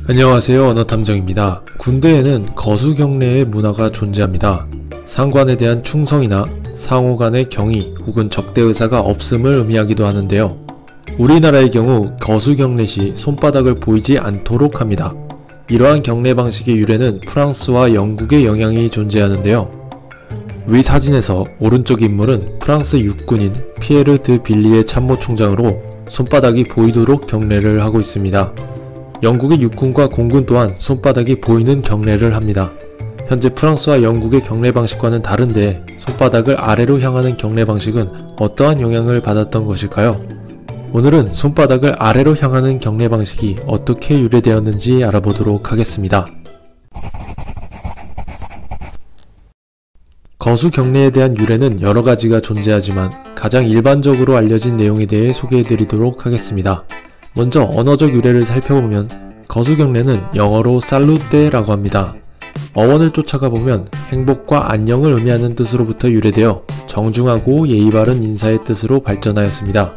안녕하세요, 언어탐정입니다. 군대에는 거수경례의 문화가 존재합니다. 상관에 대한 충성이나 상호 간의 경의 혹은 적대의사가 없음을 의미하기도 하는데요. 우리나라의 경우 거수경례 시 손바닥을 보이지 않도록 합니다. 이러한 경례 방식의 유래는 프랑스와 영국의 영향이 존재하는데요. 위 사진에서 오른쪽 인물은 프랑스 육군인 피에르 드 빌리의 참모총장으로 손바닥이 보이도록 경례를 하고 있습니다. 영국의 육군과 공군 또한 손바닥이 보이는 경례를 합니다. 현재 프랑스와 영국의 경례 방식과는 다른데 손바닥을 아래로 향하는 경례 방식은 어떠한 영향을 받았던 것일까요? 오늘은 손바닥을 아래로 향하는 경례 방식이 어떻게 유래되었는지 알아보도록 하겠습니다. 거수 경례에 대한 유래는 여러 가지가 존재하지만 가장 일반적으로 알려진 내용에 대해 소개해드리도록 하겠습니다. 먼저 언어적 유래를 살펴보면 거수 경례는 영어로 살루테라고 합니다. 어원을 쫓아가 보면 행복과 안녕을 의미하는 뜻으로부터 유래되어 정중하고 예의 바른 인사의 뜻으로 발전하였습니다.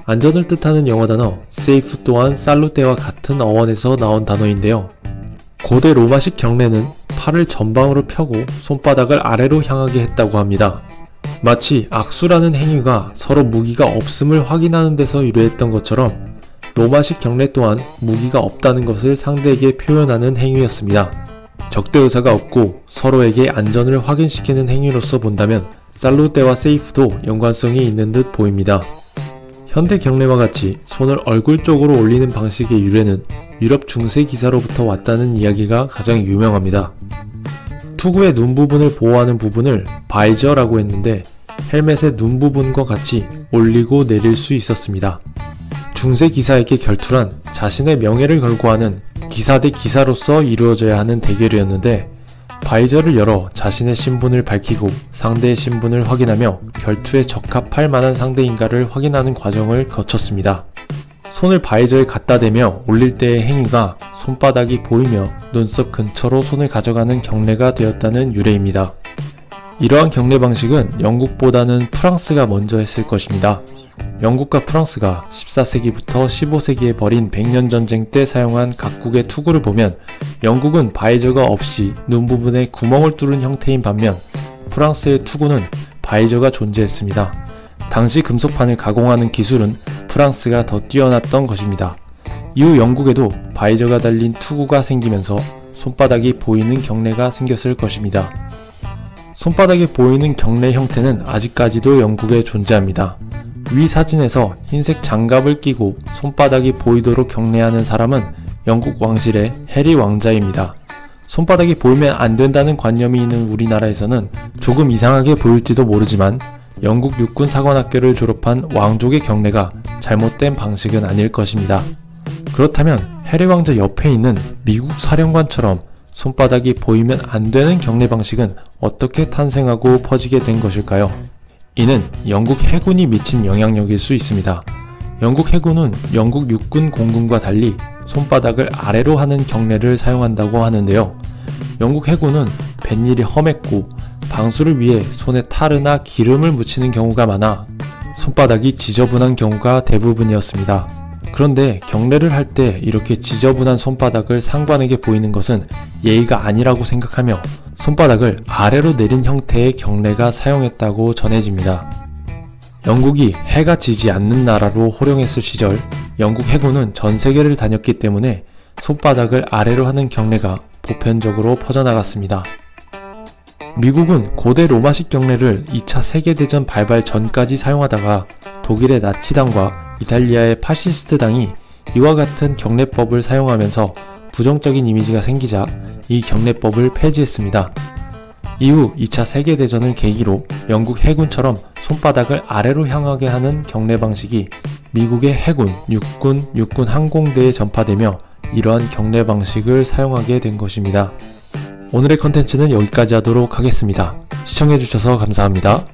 안전을 뜻하는 영어 단어 safe 또한 살루테와 같은 어원에서 나온 단어인데요. 고대 로마식 경례는 팔을 전방으로 펴고 손바닥을 아래로 향하게 했다고 합니다. 마치 악수라는 행위가 서로 무기가 없음을 확인하는 데서 유래했던 것처럼 로마식 경례 또한 무기가 없다는 것을 상대에게 표현하는 행위였습니다. 적대의사가 없고 서로에게 안전을 확인시키는 행위로서 본다면 살루테와 세이프도 연관성이 있는 듯 보입니다. 현대 경례와 같이 손을 얼굴 쪽으로 올리는 방식의 유래는 유럽 중세 기사로부터 왔다는 이야기가 가장 유명합니다. 투구의 눈 부분을 보호하는 부분을 바이저라고 했는데 헬멧의 눈 부분과 같이 올리고 내릴 수 있었습니다. 중세 기사에게 결투란 자신의 명예를 걸고 하는 기사 대 기사로서 이루어져야 하는 대결이었는데 바이저를 열어 자신의 신분을 밝히고 상대의 신분을 확인하며 결투에 적합할 만한 상대인가를 확인하는 과정을 거쳤습니다. 손을 바이저에 갖다 대며 올릴 때의 행위가 손바닥이 보이며 눈썹 근처로 손을 가져가는 경례가 되었다는 유래입니다. 이러한 경례 방식은 영국보다는 프랑스가 먼저 했을 것입니다. 영국과 프랑스가 14세기부터 15세기에 벌인 100년 전쟁 때 사용한 각국의 투구를 보면 영국은 바이저가 없이 눈 부분에 구멍을 뚫은 형태인 반면 프랑스의 투구는 바이저가 존재했습니다. 당시 금속판을 가공하는 기술은 프랑스가 더 뛰어났던 것입니다. 이후 영국에도 바이저가 달린 투구가 생기면서 손바닥이 보이는 경례가 생겼을 것입니다. 손바닥이 보이는 경례 형태는 아직까지도 영국에 존재합니다. 위 사진에서 흰색 장갑을 끼고 손바닥이 보이도록 경례하는 사람은 영국 왕실의 해리 왕자입니다. 손바닥이 보이면 안 된다는 관념이 있는 우리나라에서는 조금 이상하게 보일지도 모르지만 영국 육군 사관학교를 졸업한 왕족의 경례가 잘못된 방식은 아닐 것입니다. 그렇다면 해리 왕자 옆에 있는 미국 사령관처럼 손바닥이 보이면 안 되는 경례 방식은 어떻게 탄생하고 퍼지게 된 것일까요? 이는 영국 해군이 미친 영향력일 수 있습니다. 영국 해군은 영국 육군 공군과 달리 손바닥을 아래로 하는 경례를 사용한다고 하는데요. 영국 해군은 뱃일이 험했고 방수를 위해 손에 타르나 기름을 묻히는 경우가 많아 손바닥이 지저분한 경우가 대부분이었습니다. 그런데 경례를 할 때 이렇게 지저분한 손바닥을 상관에게 보이는 것은 예의가 아니라고 생각하며 손바닥을 아래로 내린 형태의 경례가 사용했다고 전해집니다. 영국이 해가 지지 않는 나라로 호령했을 시절 영국 해군은 전 세계를 다녔기 때문에 손바닥을 아래로 하는 경례가 보편적으로 퍼져나갔습니다. 미국은 고대 로마식 경례를 2차 세계대전 발발 전까지 사용하다가 독일의 나치당과 이탈리아의 파시스트당이 이와 같은 경례법을 사용하면서 부정적인 이미지가 생기자 이 경례법을 폐지했습니다. 이후 2차 세계대전을 계기로 영국 해군처럼 손바닥을 아래로 향하게 하는 경례 방식이 미국의 해군, 육군 항공대에 전파되며 이러한 경례 방식을 사용하게 된 것입니다. 오늘의 컨텐츠는 여기까지 하도록 하겠습니다. 시청해주셔서 감사합니다.